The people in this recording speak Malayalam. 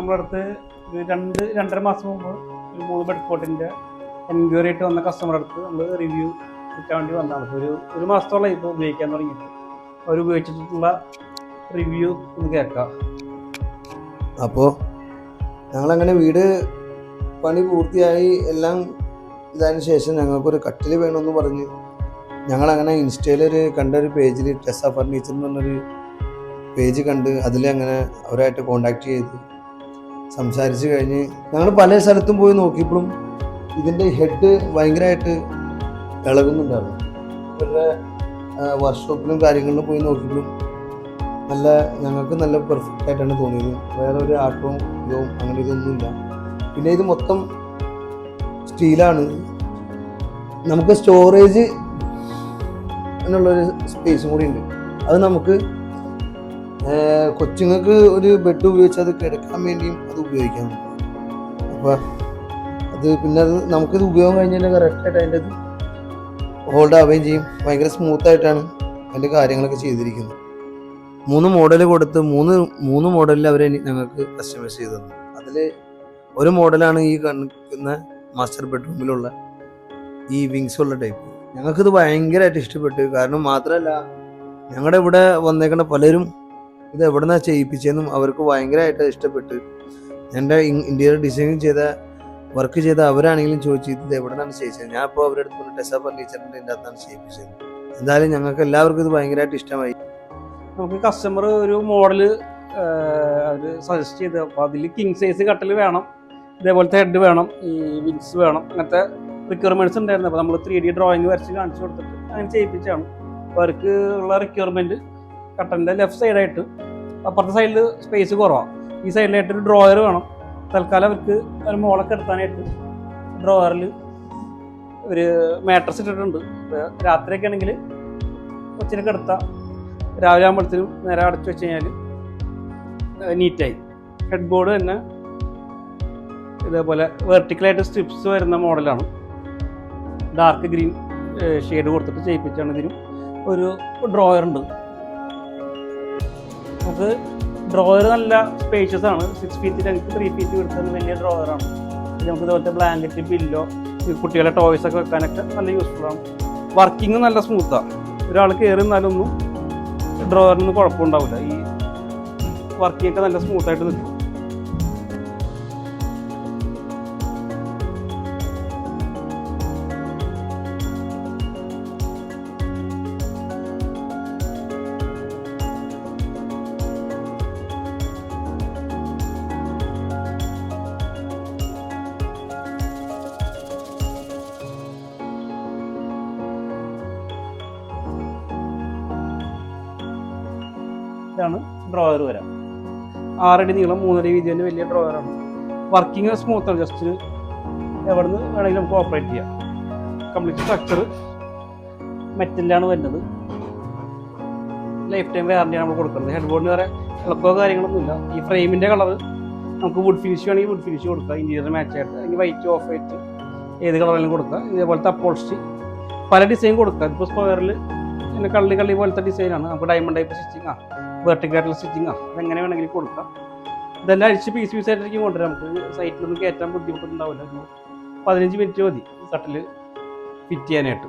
നമ്മളടുത്ത് ഒരു 2-2.5 മാസം മുമ്പ് ഒരു 3 ബെഡ് കോട്ടിൻ്റെ എൻക്വയറി ആയിട്ട് വന്ന കസ്റ്റമർ അടുത്ത് നമ്മൾ റിവ്യൂ കിട്ടാൻ വേണ്ടി വന്നതാണ്. ഒരു മാസത്തോളം ഇപ്പോൾ ഉപയോഗിക്കാൻ തുടങ്ങിയിട്ട് അവർ ഉപയോഗിച്ചിട്ടുള്ള റിവ്യൂ ഒന്ന് കേൾക്കാം. അപ്പോൾ ഞങ്ങളങ്ങനെ വീട് പണി പൂർത്തിയായി എല്ലാം ഇതതിന് ശേഷം ഞങ്ങൾക്കൊരു കട്ടിൽ വേണമെന്ന് പറഞ്ഞ് ഞങ്ങളങ്ങനെ ഇൻസ്റ്റയിൽ കണ്ടൊരു പേജിൽ ടെസ്സ ഫർണിച്ചർ എന്ന് പറഞ്ഞൊരു പേജ് കണ്ട് അതിലങ്ങനെ അവരായിട്ട് കോണ്ടാക്ട് ചെയ്ത് സംസാരിച്ച് കഴിഞ്ഞ് ഞങ്ങൾ പല സ്ഥലത്തും പോയി നോക്കിയപ്പോഴും ഇതിൻ്റെ ഹെഡ് ഭയങ്കരമായിട്ട് ഇളകുന്നുണ്ടായിരുന്നു. ഇവരുടെ വർക്ക്ഷോപ്പിലും കാര്യങ്ങളിലും പോയി നോക്കിയപ്പോഴും ഞങ്ങൾക്ക് നല്ല പെർഫെക്റ്റ് ആയിട്ടാണ് തോന്നിയത്. വേറെ ഒരു ആട്ടവും ഇതവും അങ്ങനെ ഇതൊന്നുമില്ല. പിന്നെ ഇത് മൊത്തം സ്റ്റീലാണ്. നമുക്ക് സ്റ്റോറേജ് എന്നുള്ളൊരു സ്പേസും കൂടി ഉണ്ട്. അത് നമുക്ക് കൊച്ചുങ്ങൾക്ക് ഒരു ബെഡ് ഉപയോഗിച്ച് അത് കിടക്കാൻ വേണ്ടിയും അത് ഉപയോഗിക്കാൻ പറ്റും. അപ്പോൾ പിന്നെ നമുക്കിത് ഉപയോഗം കഴിഞ്ഞാൽ കറക്റ്റായിട്ട് അതിൻ്റെ ഹോൾഡ് ആവുകയും ചെയ്യും. ഭയങ്കര സ്മൂത്തായിട്ടാണ് അതിൻ്റെ കാര്യങ്ങളൊക്കെ ചെയ്തിരിക്കുന്നത്. 3 മോഡൽ കൊടുത്ത് മൂന്ന് മോഡലിൽ അവർ ഞങ്ങൾക്ക് കസ്റ്റമൈസ് ചെയ്തു തന്നു. അതിൽ ഒരു മോഡലാണ് ഈ കാണിക്കുന്ന മാസ്റ്റർ ബെഡ്റൂമിലുള്ള ഈ വിങ്സ് ഉള്ള ടൈപ്പ്. ഞങ്ങൾക്കിത് ഭയങ്കരമായിട്ട് ഇഷ്ടപ്പെട്ടു. കാരണം മാത്രമല്ല ഞങ്ങളുടെ ഇവിടെ വന്നേക്കുന്ന പലരും ഇത് എവിടെ നിന്നാണ് ചെയ്യിപ്പിച്ചതെന്നും അവർക്ക് ഭയങ്കരമായിട്ട് ഇഷ്ടപ്പെട്ട് എൻ്റെ ഇൻറ്റീരിയർ ഡിസൈനിങ് വർക്ക് ചെയ്ത അവരാണെങ്കിലും ചോദിച്ചു ഇത് എവിടെ നിന്നാണ് ചെയ്യിച്ചത്. ഞാൻ ഇപ്പോൾ അവരുടെ അടുത്ത് ടെസ്സ ഫർണിച്ചറിൻ്റെ ഇതിൻ്റെ അകത്താണ് ചെയ്യിപ്പിച്ചത്. എന്തായാലും ഞങ്ങൾക്ക് എല്ലാവർക്കും ഇത് ഭയങ്കരമായിട്ട് ഇഷ്ടമായി. നമുക്ക് കസ്റ്റമർ ഒരു മോഡല് അവർ സജസ്റ്റ് ചെയ്ത്, അപ്പോൾ അതിൽ കിങ് സൈസ് കട്ടിൽ വേണം, ഇതേപോലത്തെ ഹെഡ് വേണം, ഈ വിങ്സ് വേണം, അങ്ങനത്തെ റിക്വയർമെൻറ്റ്സ് ഉണ്ടായിരുന്നു. അപ്പോൾ നമ്മൾ 3D ഡ്രോയിങ് വരച്ച് കാണിച്ചു കൊടുത്തിട്ട് അങ്ങനെ ചെയ്യിപ്പിച്ചാണ്. അപ്പോൾ അവർക്ക് ഉള്ള റിക്വയർമെൻറ്റ് കട്ടൻ്റെ ലെഫ്റ്റ് സൈഡായിട്ട് അപ്പുറത്തെ സൈഡിൽ സ്പേസ് കുറവാണ്, ഈ സൈഡിലായിട്ടൊരു ഡ്രോയർ വേണം. തൽക്കാലം അവർക്ക് ഒരു മോളൊക്കെ എടുക്കാനായിട്ട് ഡ്രോയറിൽ ഒരു മാട്രസ് ഇട്ടിട്ടുണ്ട്. രാത്രിയൊക്കെ ആണെങ്കിൽ കൊച്ചിനൊക്കെ എടുത്താൽ രാവിലെ ആകുമ്പോഴത്തേനും നേരെ അടച്ചു വെച്ച് കഴിഞ്ഞാൽ നീറ്റായി. ഹെഡ് ബോർഡ് തന്നെ ഇതേപോലെ വെർട്ടിക്കലായിട്ട് സ്ട്രിപ്സ് വരുന്ന മോഡലാണ്. ഡാർക്ക് ഗ്രീൻ ഷെയ്ഡ് കൊടുത്തിട്ട് ചെയ്യിപ്പിച്ചാണ്. ഇതിനും ഒരു ഡ്രോയർ ഉണ്ട്. നമുക്ക് ഡ്രോയർ നല്ല സ്പേഷ്യസ് ആണ്. 6 ഫീറ്റ് ലെങ്ത് 3 ഫീറ്റ് എടുത്തുന്ന വലിയ ഡ്രോയറാണ്. നമുക്ക് ഇതുപോലത്തെ ബ്ലാങ്കറ്റ്, പില്ലോ, കുട്ടികളുടെ ടോയ്സ് ഒക്കെ വെക്കാനൊക്കെ നല്ല യൂസ്ഫുൾ ആണ്. വർക്കിംഗ് നല്ല സ്മൂത്താണ്. ഒരാൾ കയറി നിന്നാലൊന്നും ഡ്രോയറിനൊന്നും കുഴപ്പമുണ്ടാവില്ല. ഈ വർക്കിംഗ് ഒക്കെ നല്ല സ്മൂത്തായിട്ട് നിൽക്കും. ഇതാണ് ഡ്രോയർ വരാം. 6 അടി നീളം 3 അടി വീതിൻ്റെ വലിയ ഡ്രോയറാണ്. വർക്കിംഗ് സ്മൂത്താണ്. ജസ്റ്റ് എവിടെ നിന്ന് വേണമെങ്കിലും നമുക്ക് ഓപ്പറേറ്റ് ചെയ്യാം. കംപ്ലീറ്റ് സ്ട്രക്ചർ മെറ്റലിലാണ് വരുന്നത്. ലൈഫ് ടൈം വാറണ്ടിയാണ് നമ്മൾ കൊടുക്കുന്നത്. ഹെഡ് ബോർഡിന് വേറെ ഇളക്കോ കാര്യങ്ങളൊന്നുമില്ല. ഈ ഫ്രെയിമിൻ്റെ കളർ നമുക്ക് വുഡ് ഫിനിഷ് വേണമെങ്കിൽ വുഡ് ഫിനിഷ് കൊടുക്കുക, ഇൻറ്റീരിയർ മാച്ച് ആയിട്ട്. അല്ലെങ്കിൽ വൈറ്റ്, ഓഫ് വൈറ്റ്, ഏത് കളറിലും കൊടുക്കുക. ഇതേപോലത്തെ അപ്പോൾസ്റ്റി പല ഡിസൈൻ കൊടുക്കുക. ഇപ്പോൾ സ്ക്വയറിൽ പിന്നെ കള്ളി പോലത്തെ ഡിസൈനാണ്. നമുക്ക് ഡയമണ്ട് ടൈപ്പ് സ്റ്റിച്ചിങ് വെർട്ടിക്കലായിട്ടുള്ള സ്റ്റിച്ചിങ് അതെങ്ങനെ വേണമെങ്കിലും കൊടുക്കാം. ഇതെല്ലാം അഴിച്ച് പീസായിട്ടായിരിക്കും കൊണ്ടുവരാം. നമുക്ക് സൈറ്റിലൊന്നും കയറ്റാൻ ബുദ്ധിമുട്ടുണ്ടാവില്ല. 15 മിനിറ്റ് മതി കട്ടിൽ ഫിറ്റ് ചെയ്യാനായിട്ട്.